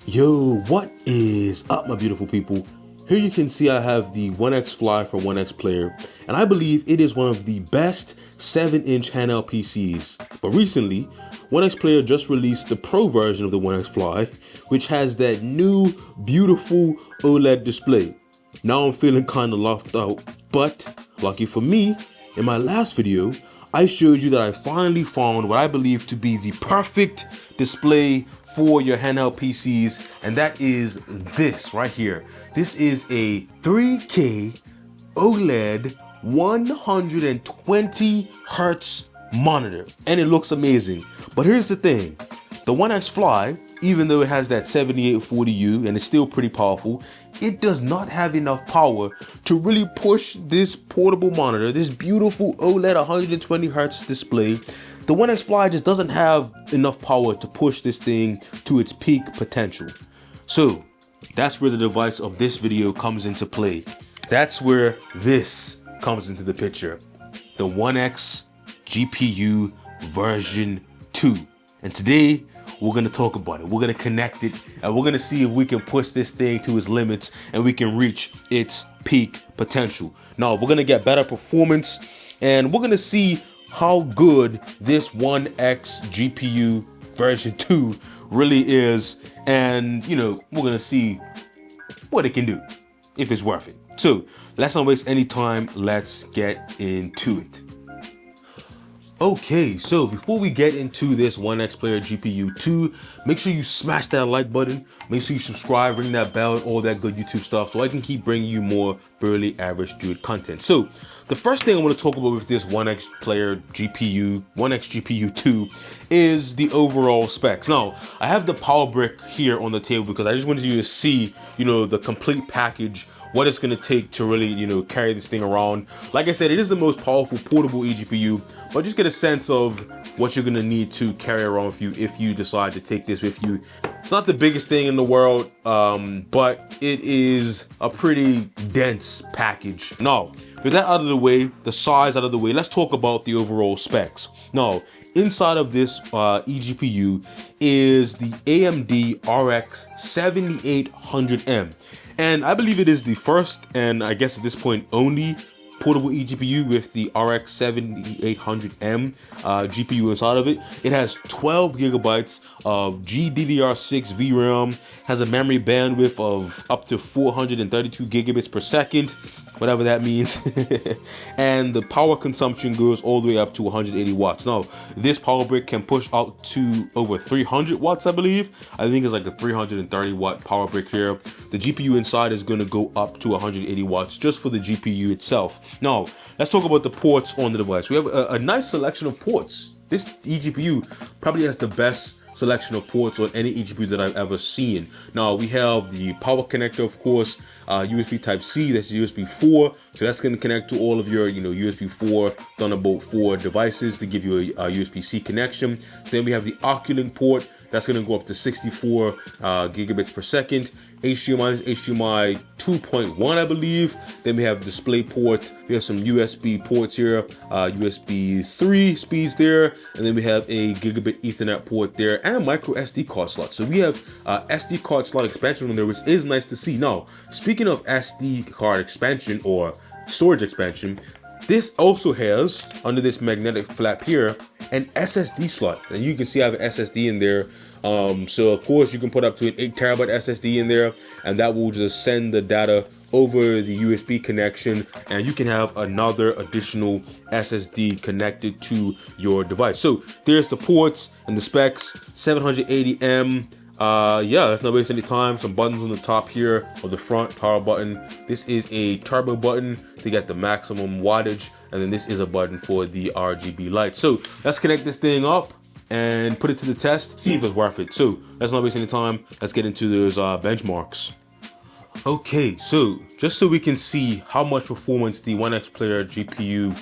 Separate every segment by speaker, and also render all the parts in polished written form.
Speaker 1: Yo, what is up, my beautiful people? Here you can see I have the One X Fly for One X Player, and I believe it is one of the best 7-inch handheld PCs. But recently, One X Player just released the Pro version of the One X Fly, which has that new, beautiful OLED display. Now I'm feeling kinda left out, but lucky for me, in my last video, I showed you that I finally found what I believe to be the perfect display for your handheld PCs, and that is this right here. This is a 3K OLED 120 Hertz monitor, and it looks amazing. But here's the thing, the One X Fly, even though it has that 7840U and it's still pretty powerful, it does not have enough power to really push this portable monitor, this beautiful OLED 120 Hertz display. The One X Fly just doesn't have enough power to push this thing to its peak potential. So that's where the device of this video comes into play. That's where this comes into the picture. The OneXGPU version 2. And today, we're gonna talk about it. We're gonna connect it, and we're gonna see if we can push this thing to its limits and we can reach its peak potential. Now, we're gonna get better performance, and we're gonna see how good this OneXGPU version 2 really is, and we're gonna see what it can do, if it's worth it. So let's not waste any time, let's get into it. Okay, so before we get into this One X Player GPU 2, make sure you smash that like button, make sure you subscribe, ring that bell, all that good YouTube stuff, so I can keep bringing you more Burly Average Dude content. So the first thing I want to talk about with this One X Player GPU, One X GPU 2, is the overall specs. Now, I have the power brick here on the table because I just wanted you to see, the complete package, what it's going to take to really, carry this thing around. Like I said, it is the most powerful portable eGPU, but just get a sense of what you're going to need to carry around with you if you decide to take this with you. It's not the biggest thing in the world, but it is a pretty dense package. Now, with that out of the way, the size out of the way, let's talk about the overall specs. Now, inside of this eGPU is the AMD RX 7800M. And I believe it is the first, and I guess at this point only, portable eGPU with the RX 7800M GPU inside of it. It has 12 gigabytes of GDDR6 VRAM, has a memory bandwidth of up to 432 gigabits per second, whatever that means. And the power consumption goes all the way up to 180 watts. Now, this power brick can push out to over 300 watts, I believe. I think it's like a 330 watt power brick here. The GPU inside is going to go up to 180 watts just for the GPU itself. Now, let's talk about the ports on the device. We have a nice selection of ports. This eGPU probably has the best selection of ports on any eGPU that I've ever seen. Now, we have the power connector, of course, USB Type-C, that's USB 4, so that's going to connect to all of your USB 4, Thunderbolt 4 devices to give you a USB-C connection. Then we have the Oculink port, that's going to go up to 64 gigabits per second. HDMI is HDMI 2.1, I believe. Then we have display port. We have some USB ports here, USB 3 speeds there, and then we have a gigabit Ethernet port there, and a micro SD card slot. So we have SD card slot expansion on there, which is nice to see. Now, speaking of SD card expansion or storage expansion, this also has, under this magnetic flap here, an SSD slot, and you can see I have an SSD in there. So of course you can put up to an 8 terabyte SSD in there, and that will just send the data over the USB connection, and you can have another additional SSD connected to your device. So there's the ports and the specs. 780M. Yeah, let's not waste any time. Some buttons on the top here of the front, power button. This is a turbo button to get the maximum wattage, and then this is a button for the RGB light. So let's connect this thing up and put it to the test, see if it's worth it. So let's not waste any time, let's get into those benchmarks. Okay, so just so we can see how much performance the One X Player GPU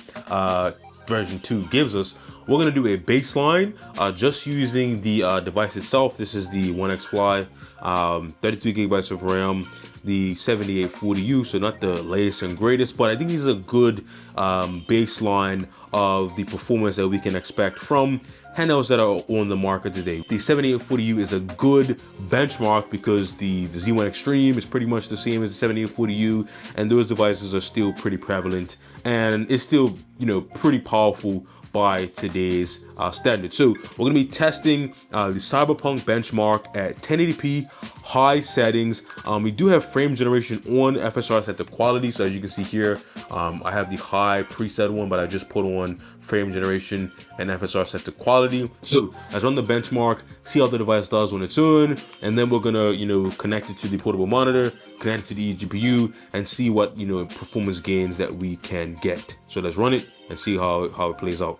Speaker 1: version 2 gives us, we're going to do a baseline just using the device itself. This is the One X Fly, 32 gigabytes of RAM, the 7840U, so not the latest and greatest, but I think this is a good baseline of the performance that we can expect from handhelds that are on the market today. The 7840U is a good benchmark because the Z1 Extreme is pretty much the same as the 7840U, and those devices are still pretty prevalent, and it's still, you know, pretty powerful by today's standards. So we're going to be testing the Cyberpunk benchmark at 1080p high settings. We do have frame generation on FSR set to quality, so as you can see here, I have the high preset one, but I just put on frame generation and FSR set to quality. So let's run the benchmark, see how the device does on its own, and then we're gonna, you know, connect it to the portable monitor, connect it to the eGPU, and see what, you know, performance gains that we can get. So let's run it and see how it plays out.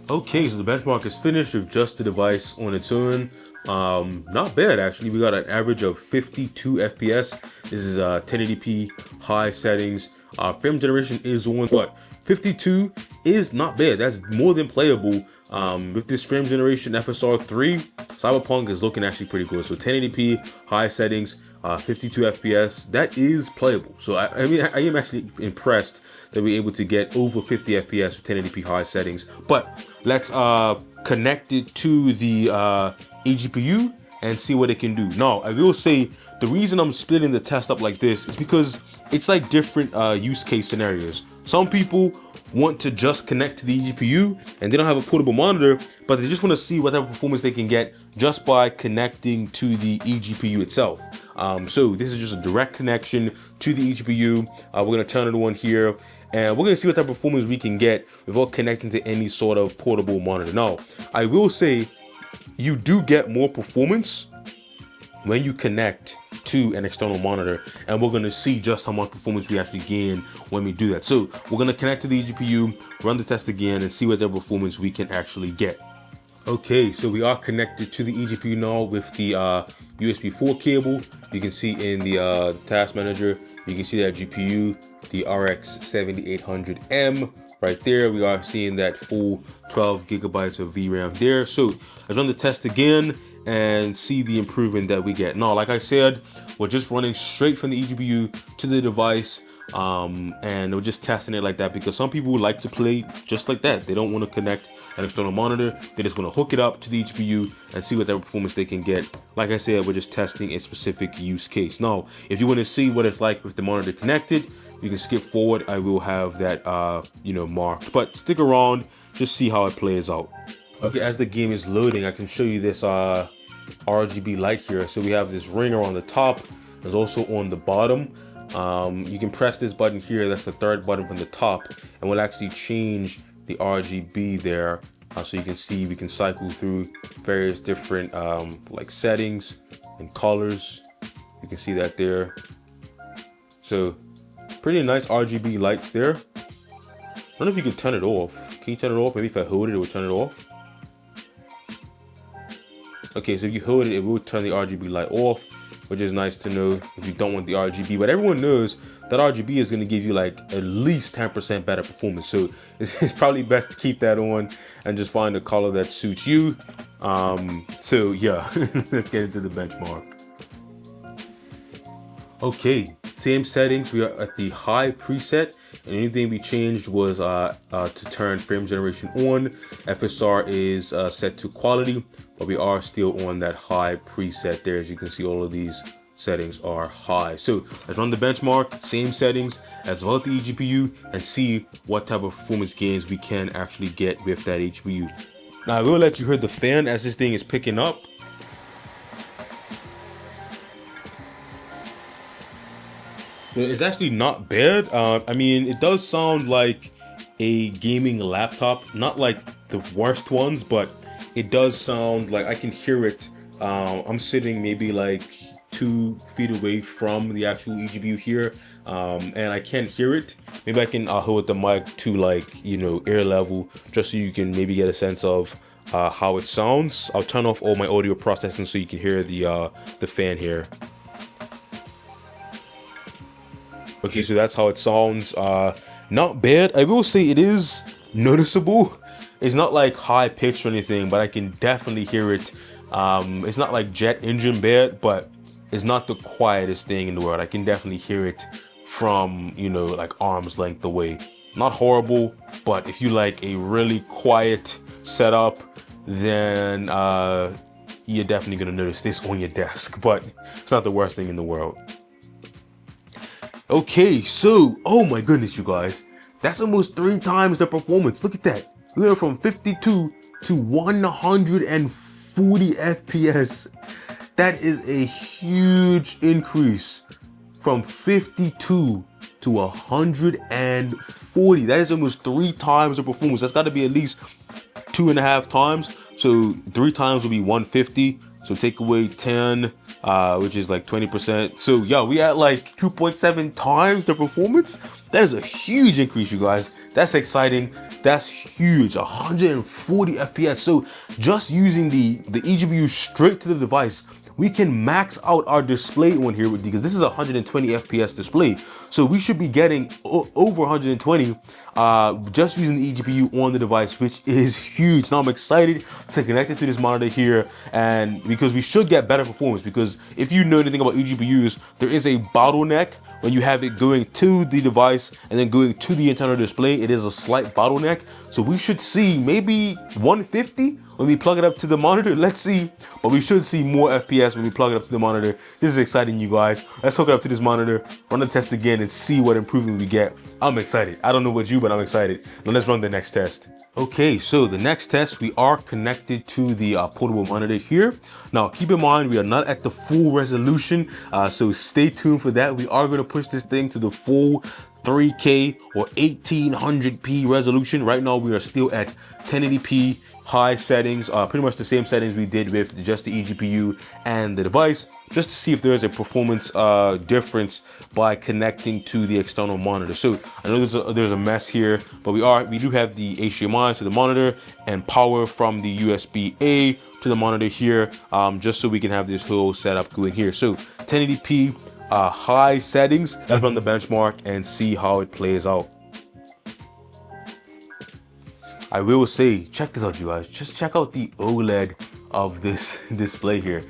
Speaker 1: Okay, so the benchmark is finished with just the device on its own. Not bad actually. We got an average of 52 FPS. This is 1080p high settings. Frame generation is on, but 52 is not bad. That's more than playable. With this frame generation FSR 3, Cyberpunk is looking actually pretty good. So 1080p high settings, 52 FPS, that is playable. So I mean, I am actually impressed that we're able to get over 50 FPS with 1080p high settings. But let's connect it to the eGPU and see what it can do. Now, I will say the reason I'm splitting the test up like this is because it's like different use case scenarios. Some people want to just connect to the eGPU and they don't have a portable monitor, but they just want to see what type of performance they can get just by connecting to the eGPU itself. So this is just a direct connection to the eGPU. We're going to turn it on here, and we're going to see what type of performance we can get without connecting to any sort of portable monitor. Now, I will say you do get more performance when you connect to an external monitor, and we're going to see just how much performance we actually gain when we do that. So we're going to connect to the eGPU, run the test again, and see what type of performance we can actually get. Okay, so we are connected to the eGPU now with the USB 4 cable. You can see in the task manager, you can see that GPU, the RX 7800M. Right there, we are seeing that full 12 gigabytes of VRAM there. So let's run the test again and see the improvement that we get. Now, like I said, we're just running straight from the eGPU to the device, and we're just testing it like that because some people like to play just like that. They don't want to connect an external monitor. They just want to hook it up to the eGPU and see what type of performance they can get. Like I said, we're just testing a specific use case. Now, if you want to see what it's like with the monitor connected, you can skip forward. I will have that, marked, but stick around, just see how it plays out. Okay, as the game is loading, I can show you this RGB light here. So we have this ringer on the top. There's also on the bottom. You can press this button here. That's the third button from the top, and we'll actually change the RGB there. So you can see we can cycle through various different like settings and colors. You can see that there. So pretty nice RGB lights there. I don't know if you can turn it off. Can you turn it off? Maybe if I hold it, it will turn it off. Okay, so if you hold it, it will turn the RGB light off, which is nice to know if you don't want the RGB. But everyone knows that RGB is going to give you like at least 10% better performance. So it's probably best to keep that on and just find a color that suits you. So yeah, let's get into the benchmark. Okay, same settings. We are at the high preset, and anything we changed was to turn frame generation on. FSR is set to quality, but we are still on that high preset there. As you can see, all of these settings are high. So let's run the benchmark, same settings as well as the eGPU, and see what type of performance gains we can actually get with that eGPU. Now I will let you hear the fan as this thing is picking up. It's actually not bad. I mean, it does sound like a gaming laptop, not like the worst ones, but it does sound like I can hear it. I'm sitting maybe like 2 feet away from the actual eGPU here, and I can't hear it. Maybe I can hold the mic to like, ear level, just so you can maybe get a sense of how it sounds. I'll turn off all my audio processing so you can hear the fan here. Okay, so that's how it sounds. Not bad. I will say it is noticeable. It's not like high pitched or anything, but I can definitely hear it. It's not like jet engine bad, but it's not the quietest thing in the world. I can definitely hear it from, you know, like arm's length away. Not horrible, but if you like a really quiet setup, then you're definitely gonna notice this on your desk, but it's not the worst thing in the world. Okay, so, oh my goodness, you guys, that's almost 3 times the performance. Look at that. We went from 52 to 140 FPS. That is a huge increase from 52 to 140. That is almost 3 times the performance. That's got to be at least 2.5 times. So 3 times will be 150. So take away 10, which is like 20%. So yeah, we at like 2.7 times the performance. That is a huge increase, you guys. That's exciting. That's huge. 140 FPS. So just using the eGPU straight to the device, we can max out our display on here because this is a 120 FPS display. So we should be getting over 120 just using the eGPU on the device, which is huge. Now I'm excited to connect it to this monitor here, and because we should get better performance, because if you know anything about eGPUs, there is a bottleneck when you have it going to the device and then going to the internal display. It is a slight bottleneck. So we should see maybe 150 when we plug it up to the monitor. Let's see, but we should see more FPS when we plug it up to the monitor. This is exciting, you guys. Let's hook it up to this monitor, run the test again, and see what improvement we get. I'm excited. I don't know about you, but I'm excited. Now let's run the next test. Okay, so the next test, we are connected to the portable monitor here. Now, keep in mind, we are not at the full resolution, so stay tuned for that. We are going to push this thing to the full 3K or 1800p resolution. Right now, we are still at 1080p high settings, pretty much the same settings we did with just the eGPU and the device, just to see if there is a performance difference by connecting to the external monitor. So I know there's a mess here, but we do have the HDMI to the monitor and power from the USB-A to the monitor here, just so we can have this whole setup going here. So 1080p high settings. Let's run the benchmark and see how it plays out. I will say, check this out, you guys. Just check out the OLED of this display here.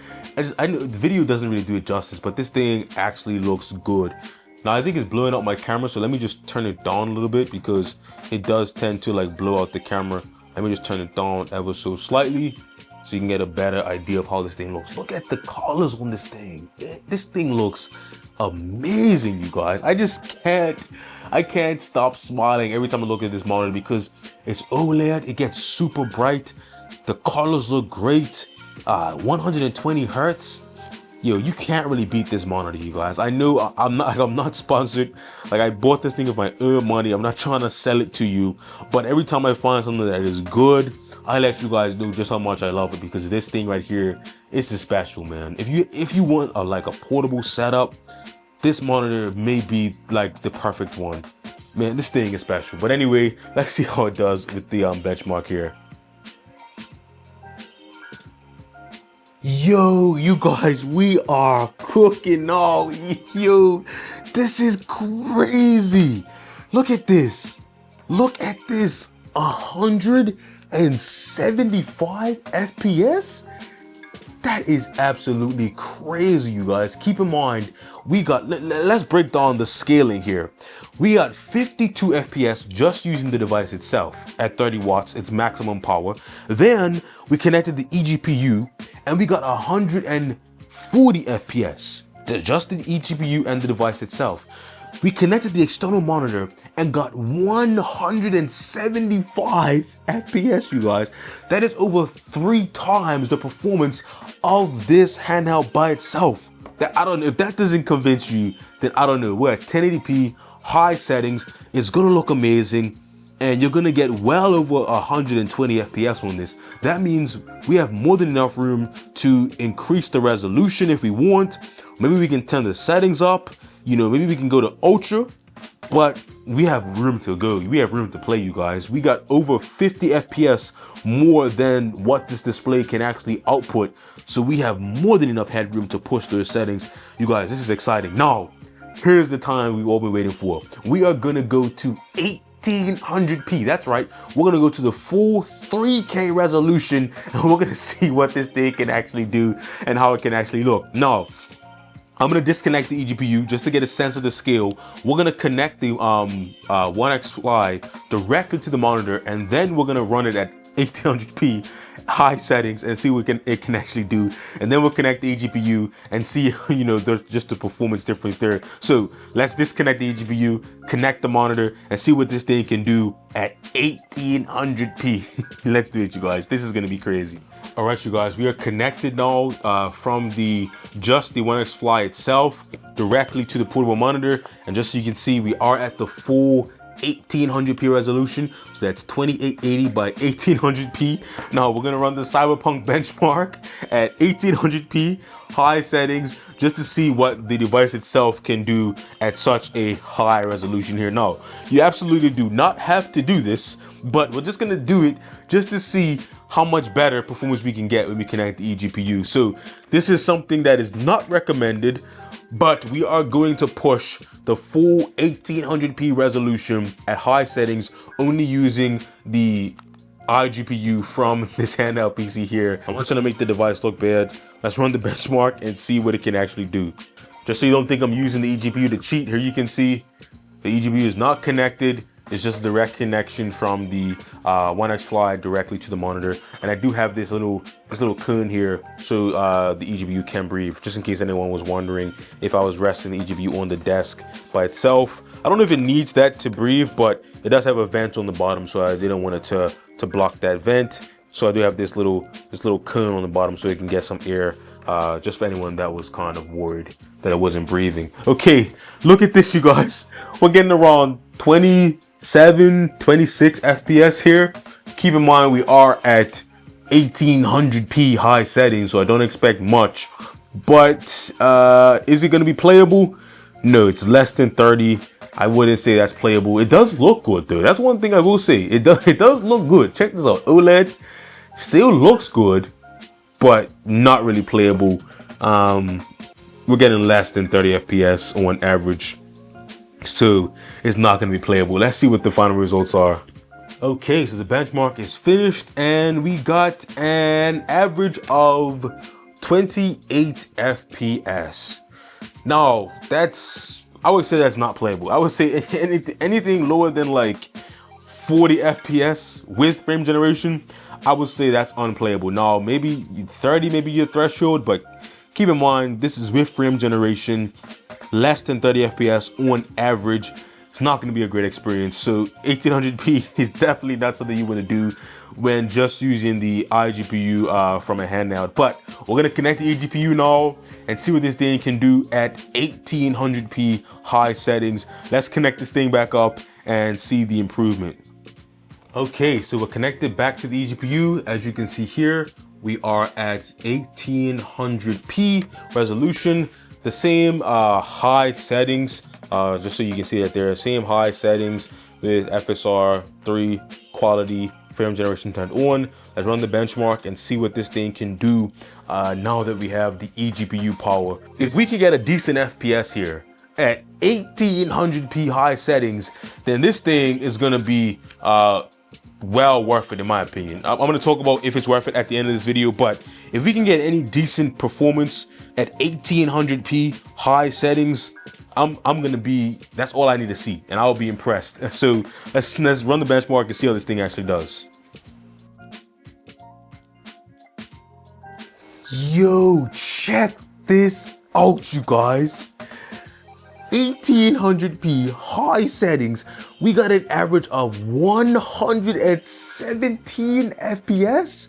Speaker 1: I know the video doesn't really do it justice, but this thing actually looks good. Now I think it's blowing out my camera, so let me just turn it down a little bit because it does tend to like blow out the camera. Let me just turn it down ever so slightly so you can get a better idea of how this thing looks. Look at the colors on this thing. This thing looks amazing, you guys. I can't stop smiling every time I look at this monitor because it's OLED. It gets super bright. The colors look great. 120 hertz. Yo, you can't really beat this monitor, you guys. I know I'm not sponsored. Like, I bought this thing with my own money. I'm not trying to sell it to you, but every time I find something that is good, I let you guys know just how much I love it, because this thing right here is special, man. If you want like a portable setup, this monitor may be like the perfect one. Man, this thing is special. But anyway, let's see how it does with the benchmark here. Yo, you guys, we are cooking now. Yo, this is crazy. Look at this. Look at this. 175 FPS? That is absolutely crazy, you guys. Keep in mind, let's break down the scaling here. We got 52 FPS just using the device itself at 30 watts, its maximum power. Then we connected the eGPU and we got 140 FPS, just the eGPU and the device itself. We connected the external monitor and got 175 FPS, you guys. That is over 3 times the performance of this handheld by itself. I don't know, if that doesn't convince you, then I don't know. We're at 1080p, high settings. It's gonna look amazing, and you're gonna get well over 120 FPS on this. That means we have more than enough room to increase the resolution if we want. Maybe we can turn the settings up. You know, maybe we can go to ultra, but we have room to go. We have room to play, you guys. We got over 50 FPS more than what this display can actually output. So we have more than enough headroom to push those settings. You guys, this is exciting. Now, here's the time we've all been waiting for. We are gonna go to 1800p. That's right. We're gonna go to the full 3K resolution, and we're gonna see what this thing can actually do and how it can actually look. Now, I'm gonna disconnect the eGPU just to get a sense of the scale. We're gonna connect the OneXGPU directly to the monitor, and then we're gonna run it at 1800p high settings and see what it can actually do. And then we'll connect the eGPU and see, there's just the performance difference there. So let's disconnect the eGPU, connect the monitor, and see what this thing can do at 1800p. Let's do it, you guys. This is gonna be crazy. All right, you guys, we are connected now from just the OneXGPU itself directly to the portable monitor. And just so you can see, we are at the full 1800p resolution. So that's 2880 by 1800p. Now we're gonna run the Cyberpunk benchmark at 1800p high settings just to see what the device itself can do at such a high resolution here. Now, you absolutely do not have to do this, but we're just gonna do it just to see how much better performance we can get when we connect the eGPU. So this is something that is not recommended, but we are going to push the full 1800p resolution at high settings, only using the iGPU from this handheld PC here. I'm not trying to make the device look bad. Let's run the benchmark and see what it can actually do. Just so you don't think I'm using the eGPU to cheat, here you can see the eGPU is not connected. It's just a direct connection from the OneXGPU directly to the monitor. And I do have this little cone here so the eGPU can breathe, just in case anyone was wondering if I was resting the eGPU on the desk by itself. I don't know if it needs that to breathe, but it does have a vent on the bottom, so I didn't want it to block that vent. So I do have this little cone on the bottom so it can get some air, just for anyone that was kind of worried that it wasn't breathing. Okay, look at this, you guys. We're getting around 27, 26 FPS here. Keep in mind we are at 1800p high settings, so I don't expect much. But is it going to be playable? No, it's less than 30. I wouldn't say that's playable. It does look good though. That's one thing I will say. It does look good. Check this out. OLED still looks good, but not really playable. We're getting less than 30 FPS on average, so it's not going to be playable. Let's see what the final results are. Okay, so the benchmark is finished and we got an average of 28 FPS. Now, I would say that's not playable. I would say anything lower than like 40 FPS with frame generation, I would say that's unplayable. Now, maybe 30, maybe your threshold, but keep in mind, this is with frame generation, less than 30 FPS on average. It's not going to be a great experience. So 1800p is definitely not something you want to do when just using the iGPU from a handheld. But we're going to connect the eGPU now and see what this thing can do at 1800p high settings. Let's connect this thing back up and see the improvement. Okay, so we're connected back to the eGPU. As you can see here, we are at 1800p resolution, the same high settings, just so you can see that they're the same high settings with FSR 3 quality, frame generation turned on. Let's run the benchmark and see what this thing can do now that we have the eGPU power. If we can get a decent FPS here at 1800p high settings, then this thing is gonna be well worth it, in my opinion. I'm going to talk about if it's worth it at the end of this video, but if we can get any decent performance at 1800p high settings, I'm going to be, that's all I need to see, and I'll be impressed. So let's run the benchmark and see how this thing actually does. Yo, check this out, you guys. 1800p high settings, we got an average of 117 FPS.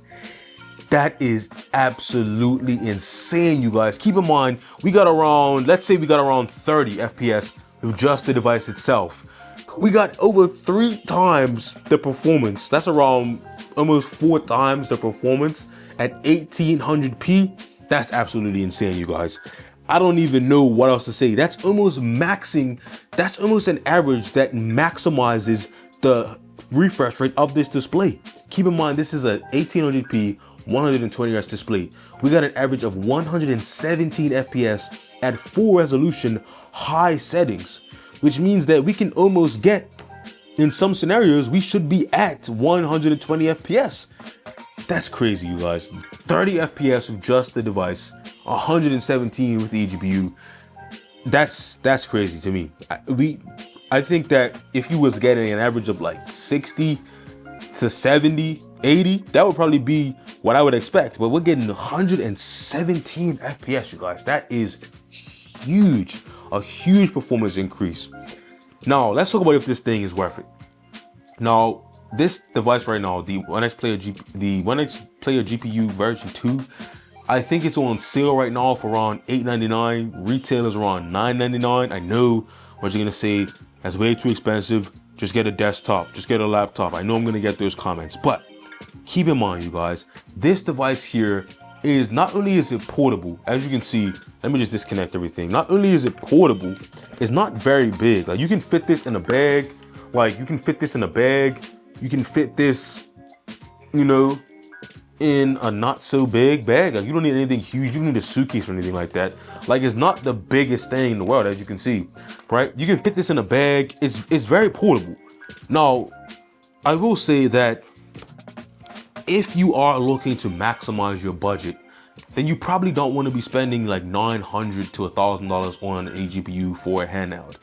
Speaker 1: That is absolutely insane, you guys. Keep in mind, we got around, let's say we got around 30 FPS with just the device itself. We got over 3 times the performance. That's around almost 4 times the performance at 1800p. That's absolutely insane, you guys. I don't even know what else to say. That's almost maxing. That's almost an average that maximizes the refresh rate of this display. Keep in mind, this is a 1800p 120Hz display. We got an average of 117 FPS at full resolution high settings, which means that we can almost get, in some scenarios, we should be at 120 FPS. That's crazy, you guys. 30 FPS with just the device 117 with the eGPU. That's crazy to me. I think that if you was getting an average of like 60 to 70, 80, that would probably be what I would expect. But we're getting 117 FPS, you guys. That is huge, a huge performance increase. Now, let's talk about if this thing is worth it. Now, this device right now, the OneXGPU GPU version 2, I think it's on sale right now for around $8.99. Retail is around $9.99. I know what you're gonna say, that's way too expensive. Just get a desktop, just get a laptop. I know I'm gonna get those comments, but keep in mind, you guys, this device here is not only is it portable, as you can see, let me just disconnect everything. Not only is it portable, it's not very big. Like you can fit this in a bag, you can fit this, you know, in a not so big bag. Like you don't need anything huge, you don't need a suitcase or anything like that. Like it's not the biggest thing in the world, as you can see, right? You can fit this in a bag, it's very portable. Now, I will say that if you are looking to maximize your budget, then you probably don't want to be spending like $900 to $1,000 on an eGPU for a handheld.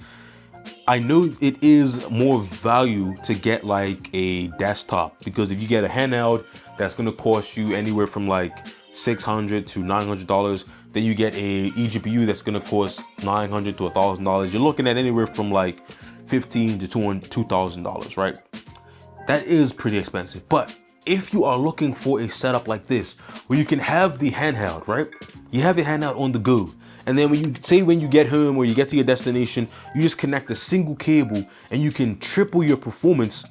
Speaker 1: I know it is more value to get like a desktop, because if you get a handheld that's going to cost you anywhere from like $600 to $900, then you get a eGPU that's going to cost $900 to $1,000. You're looking at anywhere from like $1,500 to $2,000, right? That is pretty expensive. But if you are looking for a setup like this, where you can have the handheld, right? You have your handheld on the go. And then when you get home or you get to your destination, you just connect a single cable and you can triple your performance.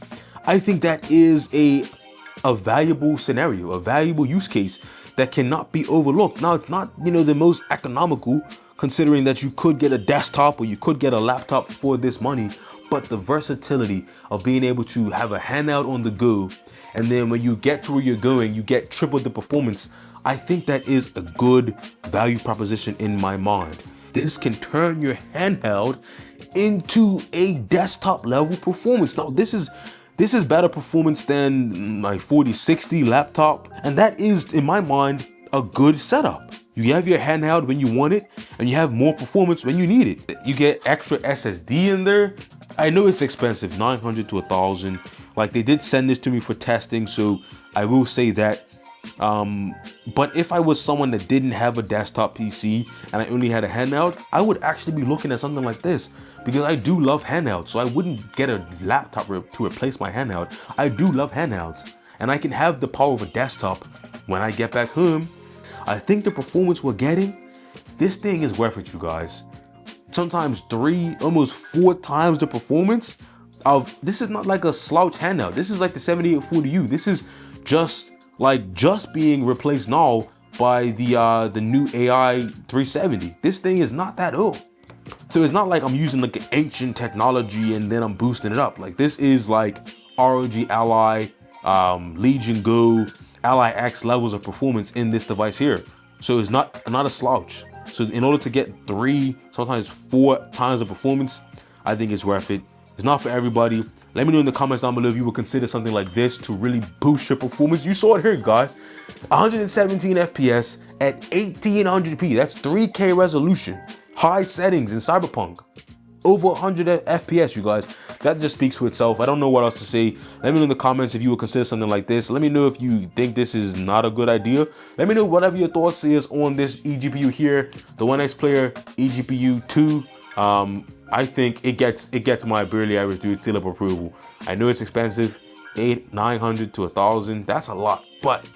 Speaker 1: I think that is a valuable scenario, a valuable use case that cannot be overlooked. Now, it's not, you know, the most economical, considering that you could get a desktop or you could get a laptop for this money, but the versatility of being able to have a handheld on the go, and then when you get to where you're going, you get triple the performance. I think that is a good value proposition in my mind. This can turn your handheld into a desktop level performance. Now, this is better performance than my 4060 laptop, and that is, in my mind, a good setup. You have your handheld when you want it, and you have more performance when you need it. You get extra SSD in there. I know it's expensive, $900 to $1,000. Like, they did send this to me for testing, so I will say that. But if I was someone that didn't have a desktop PC and I only had a handheld, I would actually be looking at something like this, because I do love handhelds. So I wouldn't get a laptop to replace my handheld. I do love handhelds, and I can have the power of a desktop when I get back home. I think the performance we're getting, this thing is worth it, you guys. Sometimes 3, almost 4 times the performance of, this is not like a slouch handheld. This is like the 7840U. This is just being replaced now by the new AI 370. This thing is not that old. So it's not like I'm using like an ancient technology and then I'm boosting it up. Like, this is like ROG Ally, Legion Go, Ally X levels of performance in this device here. So it's not a slouch. So in order to get 3, sometimes 4 times the performance, I think it's worth it. It's not for everybody. Let me know in the comments down below if you would consider something like this to really boost your performance. You saw it here, guys. 117 FPS at 1800p. That's 3K resolution. High settings in Cyberpunk. Over 100 FPS, you guys. That just speaks for itself. I don't know what else to say. Let me know in the comments if you would consider something like this. Let me know if you think this is not a good idea. Let me know whatever your thoughts is on this eGPU here, the OneXPlayer eGPU 2. I think it gets my barely average dude seal of approval. I know it's expensive, $900 to $1,000. That's a lot, but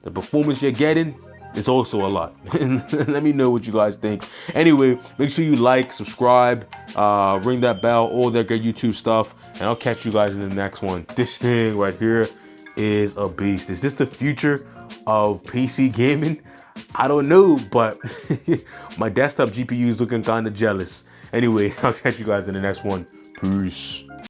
Speaker 1: the performance you're getting is also a lot. Let me know what you guys think. Anyway, make sure you like, subscribe, ring that bell, all that good YouTube stuff, and I'll catch you guys in the next one. This thing right here is a beast. Is this the future of PC gaming? I don't know, but my desktop GPU is looking kind of jealous. Anyway, I'll catch you guys in the next one. Peace.